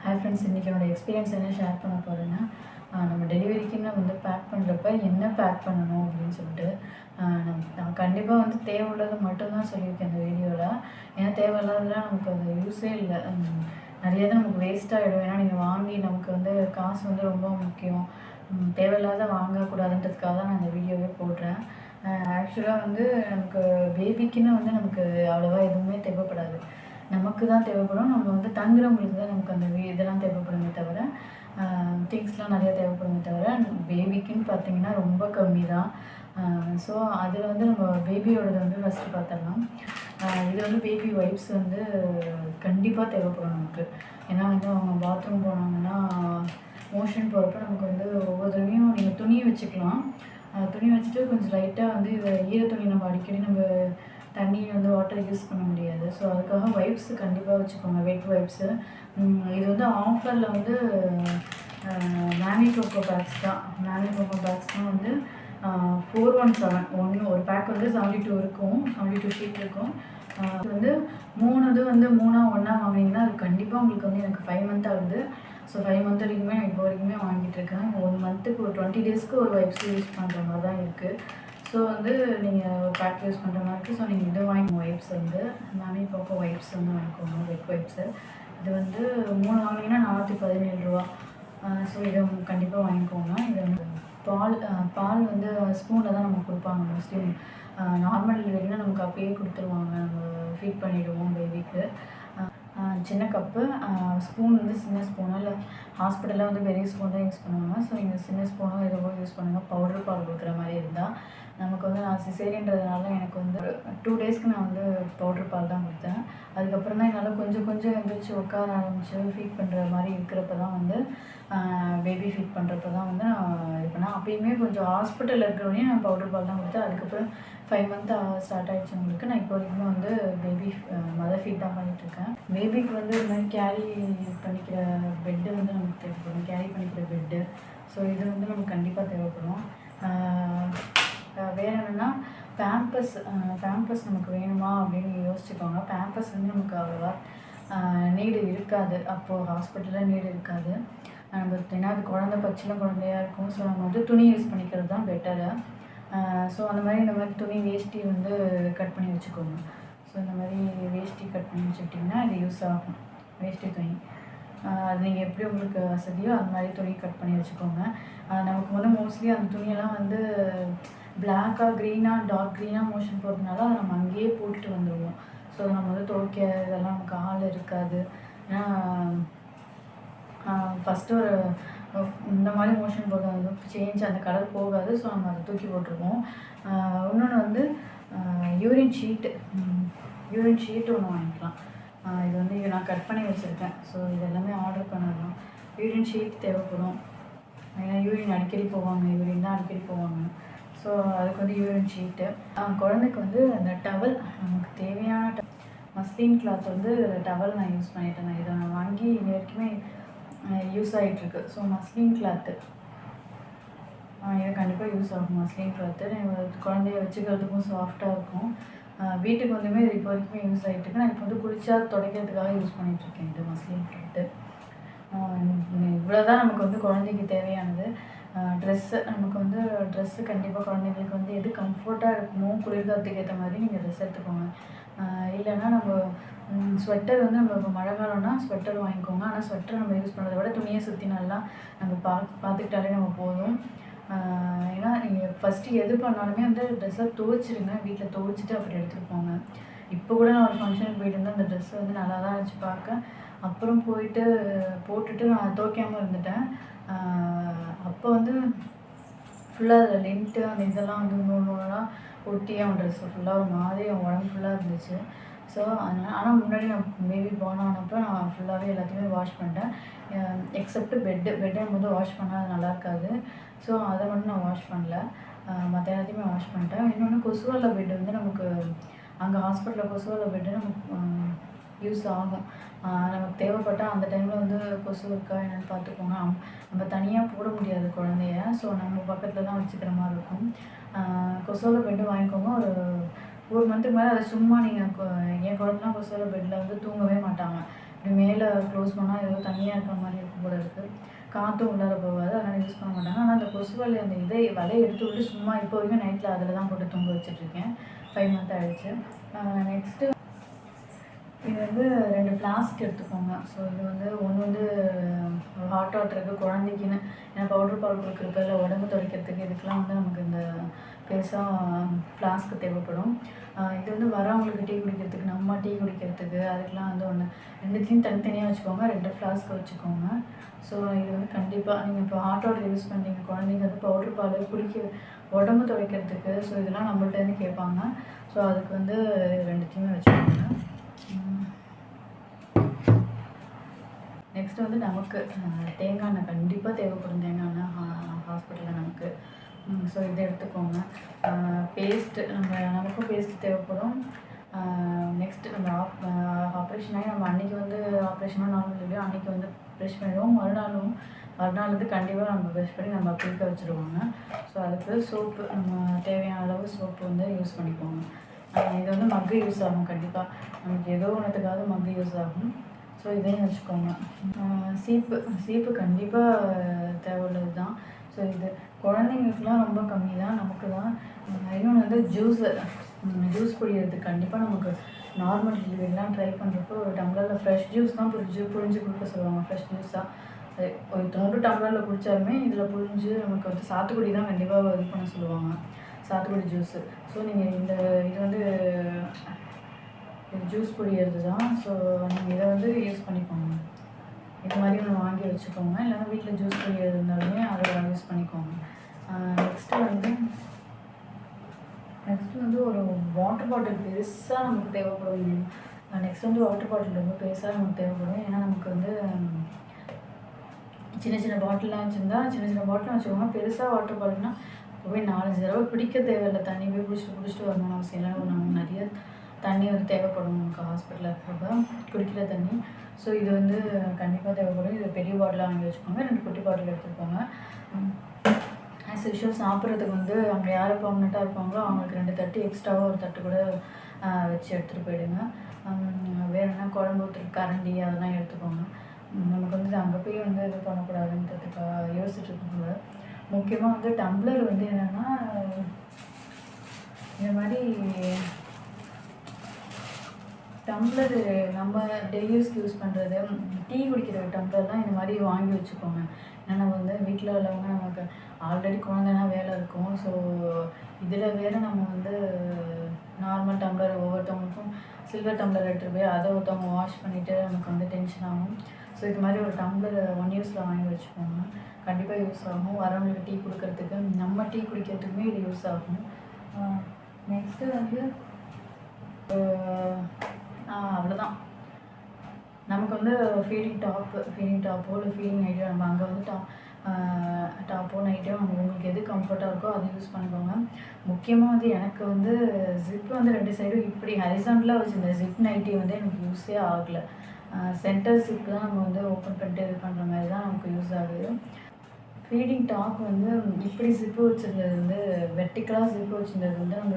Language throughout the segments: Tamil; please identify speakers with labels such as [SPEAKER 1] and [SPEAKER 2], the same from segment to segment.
[SPEAKER 1] ஹாய் ஃப்ரெண்ட்ஸ், இன்றைக்கி என்னோடய எக்ஸ்பீரியன்ஸ் என்ன ஷேர் பண்ண போகிறேன்னா, நம்ம டெலிவரிக்குன்னு வந்து பேக் பண்ணுறப்ப என்ன பேக் பண்ணணும் அப்படின்னு சொல்லிட்டு நான் கண்டிப்பாக வந்து தேவை உள்ளது மட்டும்தான் சொல்லியிருக்கேன் இந்த வீடியோவில். ஏன்னா தேவையில்லாததுலாம் நமக்கு அது யூஸே இல்லை. நிறைய தான் நமக்கு வேஸ்ட் ஆகிடும். ஏன்னா நீங்கள் வாங்கி நமக்கு வந்து காசு வந்து ரொம்ப முக்கியம். தேவையில்லாத வாங்கக்கூடாதுன்றதுக்காக தான் நான் இந்த வீடியோவே போடுறேன். ஆக்சுவலாக வந்து நமக்கு பேபிக்குன்னு வந்து நமக்கு அவ்வளோவா எதுவுமே தேவைப்படாது. நமக்கு தான் தேவைப்படும். நம்ம வந்து தங்குறவங்களுக்கு தான் நமக்கு அந்த இதெல்லாம் தேவைப்படுமே தவிர, திங்ஸ்லாம் நிறையா தேவைப்படுமே தவிர, பேபிக்குன்னு பார்த்தீங்கன்னா ரொம்ப கம்மி தான். ஸோ அதில் வந்து நம்ம பேபியோடது வந்து ஃபஸ்ட்டு பார்த்துடலாம். இது வந்து பேபி வைப்ஸ் வந்து கண்டிப்பாக தேவைப்படும் நமக்கு. ஏன்னா வந்து அவங்க பாத்ரூம் போனாங்கன்னா, மோஷன் போகிறப்ப நமக்கு வந்து ஒவ்வொரு தடவையும் நீங்கள் துணியை வச்சுக்கலாம். துணி வச்சுட்டு கொஞ்சம் லைட்டாக வந்து இதை ஈர துணி நம்ம அடிக்கடி நம்ம தண்ணி வந்து வாட்டர் யூஸ் பண்ண முடியாது. ஸோ அதுக்காக வைப்ஸ் கண்டிப்பாக வச்சுக்கோங்க, வெட் வைப்ஸு. இது வந்து ஆஃபரில் வந்து மேமி கோகோ பேக்ஸ் தான். மேமி கோகோ பேக்ஸ் தான் வந்து 417 ஒரு பேக் வந்து 72 இருக்கும், 72 ஷீட் இருக்கும். அது வந்து 3 இது வந்து 3 ஒன்றா வாங்கினீங்கன்னா அது கண்டிப்பாக உங்களுக்கு வந்து எனக்கு 5 மந்த் ஆகுது. ஸோ 5 மந்த் வரைக்குமே நான் இப்போ வரைக்குமே வாங்கிட்டுருக்கேன். 1 மந்த்துக்கு ஒரு 20 டேஸ்க்கு ஒரு வைப்ஸ் யூஸ் பண்ணுற மாதிரி தான் இருக்குது. ஸோ வந்து நீங்கள் ஒரு பேக் யூஸ் பண்ணுற மாதிரி இருக்குது. ஸோ நீங்கள் இது வாங்கி வைப்ஸ் வந்து மேமி கோகோ வைப்ஸ் வந்து வாங்கிக்கோங்க, வெட் வைப்ஸு. இது வந்து 3 வாங்கினீங்கன்னா 417 ரூபா. ஸோ இதை கண்டிப்பாக வாங்கிக்கோங்க. இது வந்து பால் வந்து ஸ்பூனில் தான் நமக்கு கொடுப்பாங்க மோஸ்ட்லி. நார்மல் டெலிவரினா நமக்கு அப்பயே கொடுத்துருவாங்க, நம்ம ஃபீட் பண்ணிவிடுவோம் பேபிக்கு. சின்ன கப்பு ஸ்பூன் வந்து சின்ன ஸ்பூனோ, இல்லை ஹாஸ்பிட்டலில் வந்து பெரிய ஸ்பூன் தான் யூஸ் பண்ணுவாங்க. ஸோ நீங்கள் சின்ன ஸ்பூனோ எதுவோ யூஸ் பண்ணுங்கள். பவுடர் பால் கொடுக்குற மாதிரி இருந்தால். நமக்கு வந்து நான் சிசேரியன்றதுனால எனக்கு வந்து 2 டேஸ்க்கு நான் வந்து பவுடர் பால் தான் கொடுத்தேன். அதுக்கப்புறம் தான் என்னால் கொஞ்சம் எழுந்திரிச்சு உட்கார ஆரம்பிச்சு ஃபீட் பண்ணுற மாதிரி இருக்கிறப்ப தான் வந்து பேபி ஃபீட் பண்ணுறப்ப தான் வந்து நான் இது பண்ணேன். அப்பயுமே கொஞ்சம் ஹாஸ்பிட்டலில் இருக்கிறவனையும் நான் பவுடர் பால் தான் கொடுத்தேன். அதுக்கப்புறம் 5 மந்த் ஸ்டார்ட் ஆகிடுச்சு உங்களுக்கு. நான் இப்போ வரைக்குமே வந்து பேபி மதர் ஃபீட் தான் பண்ணிகிட்ருக்கேன். பேபிக்கு வந்து இது மாதிரி கேரி பண்ணிக்கிற பெட்டு வந்து நமக்கு தேவைப்படும், கேரி பண்ணிக்கிற பெட்டு. ஸோ இது வந்து நமக்கு கண்டிப்பாக தேவைப்படும். வேறு என்னென்னா பேம்பஸ் நமக்கு வேணுமா அப்படின்னு யோசிச்சுக்கோங்க. பேம்பஸ் வந்து நமக்கு அவ்வளோவா நீடு இருக்காது. அப்போது ஹாஸ்பிட்டலில் நீடு இருக்காது. நம்ம ஏன்னா அது சின்ன குழந்தையாக இருக்கும். ஸோ நம்ம வந்து துணி யூஸ் பண்ணிக்கிறது தான் பெட்டரு. ஸோ இந்த மாதிரி துணி வேஷ்டி வந்து கட் பண்ணி வச்சுக்கோங்க. ஸோ இந்த மாதிரி வேஷ்டி கட் பண்ணி வச்சுக்கிட்டிங்கன்னா இது யூஸ் ஆகும். வேஷ்டி துணி அது நீங்கள் எப்படி உங்களுக்கு வசதியோ அது மாதிரி துணி கட் பண்ணி வச்சுக்கோங்க. நமக்கு வந்து மோஸ்ட்லி அந்த துணியெல்லாம் வந்து பிளாக்காக, க்ரீனாக, டார்க் க்ரீனாக மோஷன் போகிறதுனால அதை நம்ம அங்கேயே போட்டுட்டு வந்துடுவோம். ஸோ நம்ம வந்து துவைக்க இதெல்லாம் நமக்கு ஆள் இருக்காது. ஏன்னா ஃபஸ்ட்டு ஒரு இந்த மாதிரி மோஷன் போகிறது வந்து சேஞ்ச் அந்த கலர் போகாது. ஸோ நம்ம அதை தூக்கி போட்டிருக்கோம். இன்னொன்று வந்து யூரின் ஷீட்டு ஒன்று வாங்கிக்கலாம். இது வந்து நான் கட் பண்ணி வச்சுருக்கேன். ஸோ இது எல்லாமே ஆர்டர் பண்ணலாம். யூரின் ஷீட் தேவைப்படும். ஏன்னா யூரின் அடிக்கடி போவாங்க. ஸோ அதுக்கு வந்து யூரின் ஷீட்டு. குழந்தைக்கு வந்து அந்த டவல் நமக்கு தேவையான மஸ்லின் கிளாத் வந்து டவல் நான் யூஸ் பண்ணிட்டேன். இதை நான் வாங்கி இது வரைக்குமே யூஸ் ஆகிட்டுருக்கு. ஸோ மஸ்லின் கிளாத்து இது கண்டிப்பாக யூஸ் ஆகும். மஸ்லின் கிளாத்து குழந்தைய வச்சுக்கிறதுக்கும் சாஃப்டாக இருக்கும். வீட்டுக்கு வந்துமே இது இப்போ வரைக்குமே யூஸ் ஆகிட்டுருக்கு. நான் இப்போ வந்து குளிச்சா துடைக்கிறதுக்காக யூஸ் பண்ணிகிட்ருக்கேன் இது மஸ்லின் கிளாத்து. இவ்வளோ தான் நமக்கு வந்து குழந்தைக்கு தேவையானது. நமக்கு வந்து ட்ரெஸ்ஸு கண்டிப்பாக குழந்தைங்களுக்கு வந்து எது கம்ஃபர்ட்டாக இருக்குமோ, குளிர்காலத்துக்கு ஏற்ற மாதிரி நீங்கள் ட்ரெஸ் எடுத்துக்கோங்க. இல்லைன்னா நம்ம ஸ்வெட்டர் வந்து நம்ம இப்போ மழை காலம்னா ஸ்வெட்டர் வாங்கிக்கோங்க. ஆனால் ஸ்வெட்டர் நம்ம யூஸ் பண்ணுறத விட துணியை சுற்றி நல்லா நம்ம பார்த்துக்கிட்டாலே நம்ம போதும். ஏன்னா நீங்கள் ஃபஸ்ட்டு எது பண்ணாலுமே வந்து ட்ரெஸ்ஸை துவைச்சிடுங்க. வீட்டில் துவைச்சிட்டு அப்படி எடுத்துகிட்டு போங்க. இப்போ கூட நான் ஒரு ஃபங்க்ஷனுக்கு போயிட்டு இருந்தேன். அந்த ட்ரெஸ்ஸை வந்து நல்லா தான் இருந்துச்சு பார்க்க. அப்புறம் போட்டுட்டு நான் துவைக்காமல் இருந்துட்டேன். அப்போ வந்து ஃபுல்லாக அதில் லென்த்து அந்த இதெல்லாம் வந்து நூலாம் ஒட்டி அவன் ட்ரெஸ்ஸு ஃபுல்லாக ஒரு மாதிரி அவன் உடம்பு ஃபுல்லாக இருந்துச்சு. ஸோ அதனால் ஆனால் முன்னாடி நான் பேபி பார்ன் ஆனப்போ நான் ஃபுல்லாகவே எல்லாத்தையுமே வாஷ் பண்ணிட்டேன். எக்ஸப்ட்டு பெட்டை வந்து வாஷ் பண்ணால் அது நல்லா இருக்காது. ஸோ அதை மட்டும் நான் வாஷ் பண்ணல. மற்ற எல்லாத்தையுமே வாஷ் பண்ணிட்டேன். இன்னொன்று கொசுவலை பெட்டு வந்து நமக்கு அங்கே ஹாஸ்பிட்டலில் கொசுவலை பெட்டு நமக்கு யூஸ் ஆகும். நமக்கு தேவைப்பட்டால் அந்த டைமில் வந்து கொசு இருக்கா என்னென்னு பார்த்துக்கோங்க. நம்ம தனியாக போட முடியாது குழந்தைய. ஸோ நம்ம பக்கத்தில் தான் வச்சுக்கிற மாதிரி இருக்கும். கொசுவலை பெட்டு வாங்கிக்கோங்க. ஒரு மந்த்துக்கு மேலே அதை சும்மா நீங்கள் என் குழந்தைலாம் கொசுவலை பெட்டில் வந்து தூங்கவே மாட்டாங்க. இப்படி மேலே க்ளோஸ் பண்ணால் ஏதோ தனியாக இருக்கிற மாதிரி இருக்கும் போல இருக்குது. காற்றும் உள்ளார போகாது, அதனால் யூஸ் பண்ண மாட்டாங்க. ஆனால் அந்த கொசு வலை அந்த வலையை எடுத்து விட்டு சும்மா இப்போ வரைக்கும் நைட்டில் அதில் தான் போட்டு தூங்க வச்சுட்ருக்கேன். 5 மந்த் ஆகிடுச்சு. நெக்ஸ்ட்டு இது வந்து 2 ஃப்ளாஸ்க் எடுத்துக்கோங்க. ஸோ இது வந்து ஒன்று வந்து ஹாட் வாட்டருக்கு குழந்தைக்குன்னு, ஏன்னா பவுட்ரு பால் கொடுக்குறப்ப இல்லை உடம்பு துடைக்கிறதுக்கு இதுக்கெலாம் வந்து நமக்கு இந்த பெருசாக ஃப்ளாஸ்க்கு தேவைப்படும். இது வந்து வரவங்களுக்கு டீ குடிக்கிறதுக்கு, நம்ம டீ குடிக்கிறதுக்கு அதுக்கெலாம் வந்து ஒன்று 2த்தையும் தனித்தனியாக வச்சுக்கோங்க. 2 ஃப்ளாஸ்க்கு வச்சுக்கோங்க. ஸோ இது வந்து கண்டிப்பாக நீங்கள் இப்போ ஹாட் வாட்டர் யூஸ் பண்ணுறீங்க, குழந்தைங்க வந்து பவுட்ரு பால் குடிக்க உடம்பு துடைக்கிறதுக்கு, ஸோ இதெல்லாம் நம்மள்ட்டேருந்து கேட்பாங்க. ஸோ அதுக்கு வந்து 2த்தையுமே வச்சுக்கோங்க. நெக்ஸ்ட்டு வந்து நமக்கு தேங்காய் எண்ணெய் கண்டிப்பாக தேவைப்படும். தேங்காய் எண்ணெய் ஹாஸ்பிட்டலில் நமக்கு. ஸோ இதை எடுத்துக்கோங்க. பேஸ்ட்டு நமக்கும் பேஸ்ட்டு தேவைப்படும். நெக்ஸ்ட்டு நம்ம ஆப்ரேஷன் ஆகி நம்ம அன்றைக்கி வந்து ஆப்ரேஷனாக நார்மல் டெலிவரி அன்றைக்கி வந்து ப்ரெஷ் பண்ணிடுவோம். மறுநாள் வந்து கண்டிப்பாக நம்ம ப்ரெஷ் பண்ணி நம்ம குளிக்க வச்சுருவாங்க. ஸோ அதுக்கு சோப்பு நம்ம தேவையான அளவு சோப்பு வந்து யூஸ் பண்ணிக்கோங்க. இது வந்து மக்கு யூஸ் ஆகும். கண்டிப்பாக நமக்கு ஏதோ ஒன்றுத்துக்காவது மக்கு யூஸ் ஆகும். ஸோ இதையும் வச்சுக்கோங்க. சீப்பு கண்டிப்பாக தேவையுள்ளது தான். ஸோ இது குழந்தைங்களுக்குலாம் ரொம்ப கம்மி தான், நமக்கு தான். இன்னொன்று வந்து ஜூஸ் குடிக்கிறதுக்கு கண்டிப்பாக நமக்கு நார்மல் டெலிவரிலாம் ட்ரை பண்ணுறப்போ ஒரு டம்ளரில் ஃப்ரெஷ் ஜூஸ் தான் புழிஞ்சு கொடுக்க சொல்லுவாங்க. ஃப்ரெஷ் ஜூஸாக அது ஒரு 3 டம்ளரில் குடித்தாலுமே இதில் புழிஞ்சு நமக்கு வந்து சாத்துக்குடி தான் கண்டிப்பாக இது பண்ண சொல்லுவாங்க, சாத்துக்குடி ஜூஸு. ஸோ நீங்கள் இது வந்து இது ஜூஸ் புழியறது தான். ஸோ நீங்கள் இதை வந்து யூஸ் பண்ணிக்கோங்க. இது மாதிரி ஒன்று வாங்கி வச்சுக்கோங்க. இல்லைன்னா வீட்டில் ஜூஸ் புழியறது இருந்தாலுமே அதை யூஸ் பண்ணிக்கோங்க. நெக்ஸ்ட்டு வந்து ஒரு வாட்டர் பாட்டில் பெருசாக நமக்கு தேவைப்படும். நெக்ஸ்ட் வந்து வாட்டர் பாட்டில் ரொம்ப பெருசாக நமக்கு தேவைப்படும். ஏன்னா நமக்கு வந்து சின்ன பாட்டிலாம் வச்சுருந்தா சின்ன பாட்டிலாம் வச்சுக்கோங்க. பெருசாக வாட்டர் பாட்டில்னால் போய் 4-5 தடவை பிடிக்க தேவையில்லை. தண்ணி போய் குடிச்சிட்டு வரணும்னு அவசியம் இல்லை. நமக்கு நிறைய தண்ணி வந்து தேவைப்படும் நமக்கு ஹாஸ்பிட்டலில் இருக்கிறப்ப, குடிக்கிற தண்ணி. ஸோ இது வந்து கண்டிப்பாக தேவைப்படும். இது பெரிய பாட்டிலாக வாங்கி வச்சுக்கோங்க. 2 குட்டி பாட்டில் எடுத்துக்கோங்க. ஆஸ் யூஷுவல் சாப்பிட்றதுக்கு வந்து அவங்க யார் பர்மனெண்ட்டாக இருப்பாங்களோ அவங்களுக்கு 2 தட்டு எக்ஸ்ட்ராவாக ஒரு தட்டு கூட வச்சு எடுத்துகிட்டு போயிடுங்க. வேறு என்ன குழம்பு ஊற்றுறதுக்கு கரண்டி அதெல்லாம் எடுத்துக்கோங்க. நமக்கு வந்து அங்கே போய் வந்து இது பண்ணக்கூடாதுன்றதுக்காக யோசிச்சுட்டு இருக்கக்கூடாது. முக்கியமாக வந்து டம்ளர் வந்து என்னென்னா, இந்த மாதிரி டம்ளரு நம்ம டெய்லி யூஸ் பண்ணுறது, டீ குடிக்கிற டம்ளர் தான் இந்த மாதிரி வாங்கி வச்சுக்கோங்க. ஏன்னா நம்ம வந்து வீட்டில் உள்ளவங்க நமக்கு ஆல்ரெடி குழந்தைனா வேலை இருக்கும். ஸோ இதில் வேறு நம்ம வந்து நார்மல் டம்ளர் ஒவ்வொருத்தவங்களுக்கும் சில்வர் டம்ளர் எடுத்துகிட்டு போய் அதை ஒருத்தவங்க வாஷ் பண்ணிவிட்டு நமக்கு வந்து டென்ஷன் ஆகும். ஸோ இது மாதிரி ஒரு டம்ளர் 1 யூஸில் வாங்கி வச்சுக்கோங்க. கண்டிப்பாக யூஸ் ஆகும். வரவங்களுக்கு டீ கொடுக்கறதுக்கு, நம்ம டீ குடிக்கிறதுக்குமே இது யூஸ் ஆகும். நெக்ஸ்ட்டு வந்து அவ்வளோதான். நமக்கு வந்து ஃபீடிங் டாப்போ இல்லை ஃபீடிங் நைட்டோ நம்ம அங்கே வந்து டாப்போ நைட்டோ உங்களுக்கு எது கம்ஃபர்ட்டாக இருக்கோ அதை யூஸ் பண்ணிக்கோங்க. முக்கியமாக வந்து எனக்கு வந்து ஜிப்பு வந்து 2 சைடும் இப்படி ஹரிசாண்டலாக வச்சுருந்த ஜிப் நைட்டி வந்து எனக்கு யூஸே ஆகலை. சென்டர் ஜிப் தான் நம்ம வந்து ஓப்பன் பண்ணிட்டு இது பண்ணுற மாதிரி தான் நமக்கு யூஸ் ஆகுது. ஃபீடிங் டாப் வந்து இப்படி ஜிப்பு வச்சுருந்தது வந்து வெர்டிக்கலாக ஜிப்பு வச்சுருந்தது வந்து நம்ம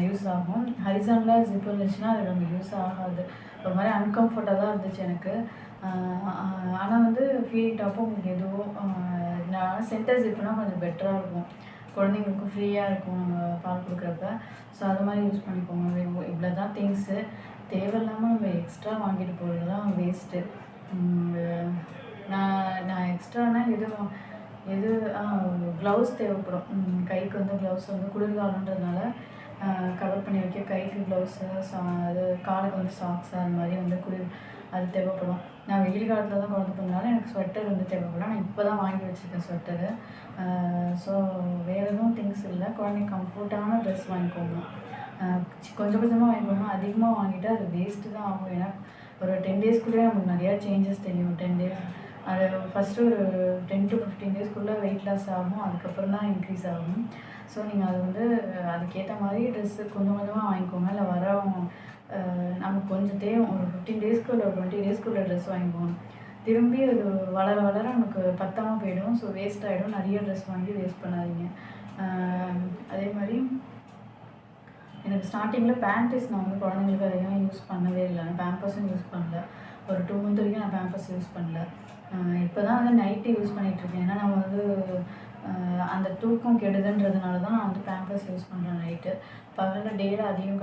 [SPEAKER 1] யூஸ் ஆகும். ஹரிசாண்டலாக ஜிப் இருந்துச்சுன்னா அது நமக்கு யூஸ் ஆகாது. ஒரு மாதிரி அன்கம்ஃபர்ட்டாக தான் இருந்துச்சு எனக்கு. ஆனால் வந்து ஃபீடிங் டாப்பும் உங்களுக்கு எதுவும் நான் சென்டர் ஜிப்புனால் கொஞ்சம் பெட்டராக இருக்கும். குழந்தைங்களுக்கும் ஃப்ரீயாக இருக்கும் நம்ம பால் கொடுக்குறப்ப. ஸோ அது மாதிரி யூஸ் பண்ணிக்கோங்க. இவ்வளோ தான் திங்ஸு. தேவையில்லாமல் நம்ம எக்ஸ்ட்ரா வாங்கிட்டு போகிறது தான் வேஸ்ட்டு. நான் எக்ஸ்ட்ரானா எது க்ளவுஸ் தேவைப்படும். கைக்கு வந்து க்ளவுஸ் வந்து குளிர்காலன்றதுனால கவர் பண்ணி வைக்க கைக்கு க்ளவுஸு, அது காலுக்கு வந்து சாக்ஸு, அது மாதிரி வந்து அது தேவைப்படும். நான் வெயில் காலத்தில் தான் குழந்தை பண்ணனால எனக்கு ஸ்வெட்டர் வந்து தேவைப்படும். நான் இப்போ தான் வாங்கி வச்சுருக்கேன் ஸ்வெட்டரு. ஸோ வேறு எதுவும் திங்ஸ் இல்லை. குழந்தைங்க கம்ஃபர்ட்டான ட்ரெஸ் வாங்கிக்கோங்க. கொஞ்சம் கொஞ்சமாக வாங்கிக்கோங்க. அதிகமாக வாங்கிட்டு அது வேஸ்ட்டு தான் ஆகும். ஏன்னா ஒரு 10 டேஸ்க்குள்ளேயே நமக்கு நிறையா சேஞ்சஸ் தெரியும். 10 டேஸ் அது ஃபஸ்ட்டு ஒரு 10 to 15 டேஸ்க்குள்ளே வெயிட் லாஸ் ஆகும். அதுக்கப்புறம் தான் இன்க்ரீஸ் ஆகும். ஸோ நீங்கள் அது வந்து அதுக்கேற்ற மாதிரி ட்ரெஸ்ஸு கொஞ்சம் கொஞ்சமாக வாங்கிக்கோங்க. இல்லை வரவங்க நமக்கு கொஞ்சம் தேவை ஒரு 15 டேஸ்க்கு இல்லை 20 டேஸ்க்குள்ள ட்ரெஸ் வாங்கிக்கோங்க. திரும்பி அது வளர வளர நமக்கு பத்தாமல் போயிடும். ஸோ வேஸ்ட் ஆகிடும். நிறைய ட்ரெஸ் வாங்கி வேஸ்ட் பண்ணாதீங்க. அதே மாதிரி எனக்கு ஸ்டார்டிங்கில் பேண்டீஸ் நான் வந்து குழந்தைங்களுக்கு அதிகம் யூஸ் பண்ணவே இல்லை. நான் பேம்பர்ஸும் யூஸ் பண்ணல. ஒரு 2 மந்த் வரைக்கும் நான் பேம்பர்ஸ் யூஸ் பண்ணல. இப்போ தான் வந்து நைட்டு யூஸ் பண்ணிகிட்ருக்கேன். ஏன்னா நம்ம வந்து அந்த தூக்கம் கெடுதுன்றதுனால தான் நான் வந்து பேம்பர்ஸ் யூஸ் பண்ணுறேன் நைட்டு. பகலில் டேயில் அதுவும்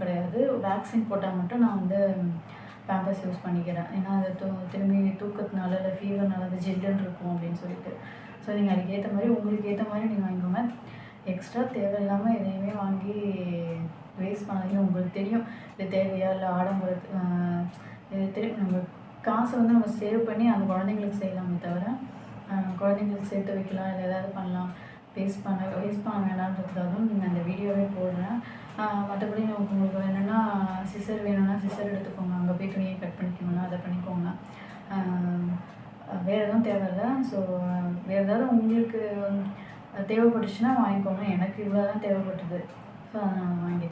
[SPEAKER 1] கிடையாது. வேக்சின் போட்டால் மட்டும் நான் வந்து பேம்பர்ஸ் யூஸ் பண்ணிக்கிறேன். ஏன்னா அது திரும்பி தூக்கத்தினால இல்லை ஃபீவர்னால அது ஜில்லுன்னு இருக்கும் அப்படின்னு சொல்லிட்டு. ஸோ நீங்கள் அதுக்கேற்ற மாதிரி உங்களுக்கு ஏற்ற மாதிரி நீங்கள் வாங்கிக்கோங்க. எக்ஸ்ட்ரா தேவையில்லாமல் எதையுமே வாங்கி வேஸ்ட் பண்ணாதீங்க. உங்களுக்கு தெரியும் இது தேவையா இல்லை இது தெரியும். நம்ம காசை வந்து நம்ம சேவ் பண்ணி அந்த குழந்தைங்களுக்கு செய்யலாமே தவிர குழந்தைங்களுக்கு சேர்த்து வைக்கலாம் இல்லை ஏதாவது பண்ணலாம். வேஸ்ட் பண்ண வேண்டான்றதுக்காகவும் நான் அந்த வீடியோவே போடுறேன். மற்றபடி உங்களுக்கு வேணும்னா சிசர் வேணும்னா சிசர் எடுத்துக்கோங்க. அங்கே போய் துணியை கட் பண்ணிக்கணும்னா அதை பண்ணிக்கோங்க. வேறு எதுவும் தேவையில்லை. ஸோ வேறு ஏதாவது உங்களுக்கு தேவைப்பட்டுச்சுன்னா வாங்கிக்கோங்க. எனக்கு இவ்வளோ தான் தேவைப்பட்டது. ஸோ அதை நான் வாங்கிட்டேன்.